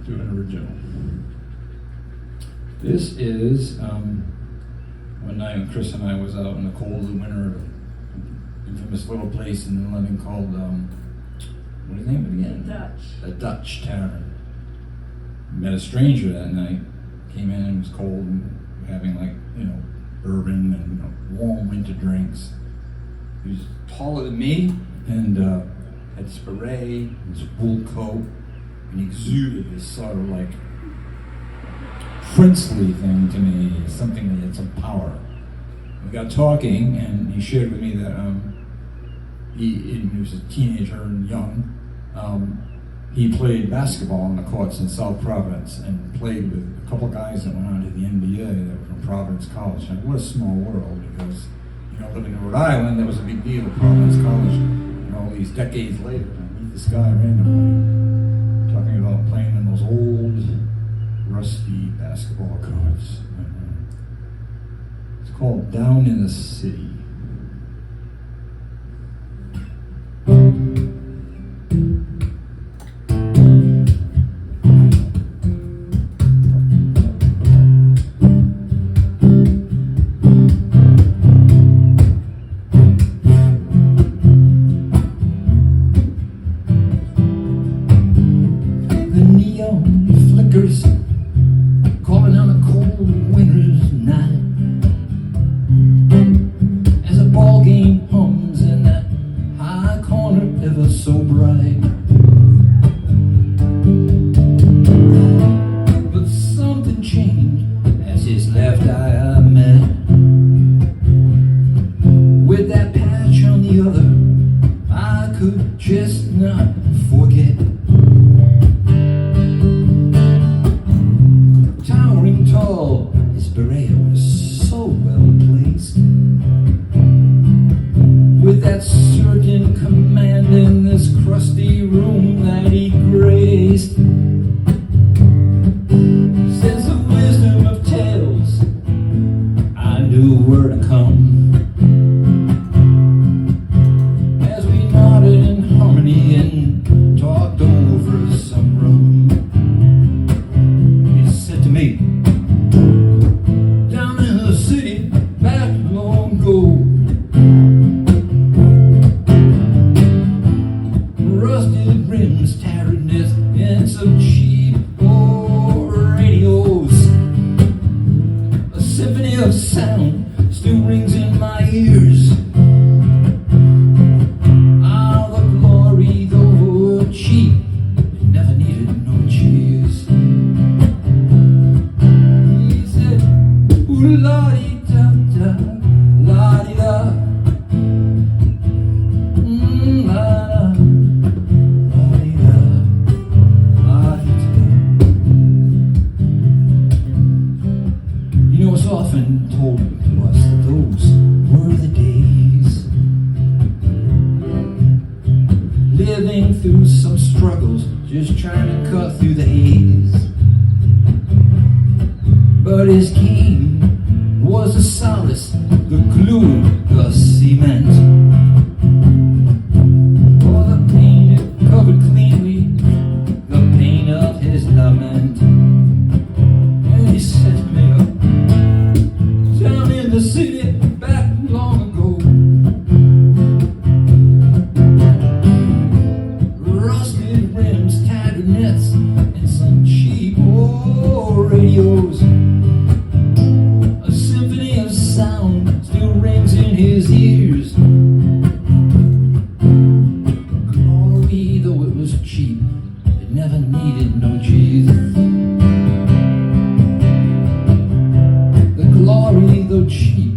do an original. This is one night when Chris and I was out in the cold of the winter at an infamous little place in London called, what is the name of it again? Dutch. The Dutch Tavern. Met a stranger that night. Came in and it was cold and having bourbon and warm winter drinks. He was taller than me and had this beret, this wool coat, and he exuded this sort of like princely thing to me, something that had some power. We got talking, and he shared with me that he was a teenager and young. He played basketball on the courts in South Providence and played with a couple guys that went on to the NBA that were from Providence College. And what a small world, because living in Rhode Island, that was a big deal. Providence College, all these decades later, I meet this guy randomly talking about playing in those old, rusty basketball courts. It's called Down in the City. The neon flickers calling on a cold winter's night as a ball game hums in that high corner ever so bright. But something changed as his left eye I met with that patch on the other I could just not forget. Tall, his beret was so well placed, with that certain command in this crusty room that he graced. Sense of wisdom of tales, I knew where to come as we nodded in harmony and talked over some rum. He said to me, rusted rims, tiredness, and some cheap old radios. A symphony of sound still rings in my ears. Ah, the glory, though cheap, it never needed no cheers. He said, ooh, la-dee-da-da, la-dee-da. It's often told to us that those were the days, living through some struggles, just trying to cut through the haze. But his cane was the solace, the glue, the cement. For the pain it covered cleanly, the pain of his lament. And he said to me, down in the city back long ago, rusted rims, tattered nets, and some cheap old radios. A symphony of sound still rings in his ears. Glory, though it was cheap, it never needed no Jesus. Glory, though cheap,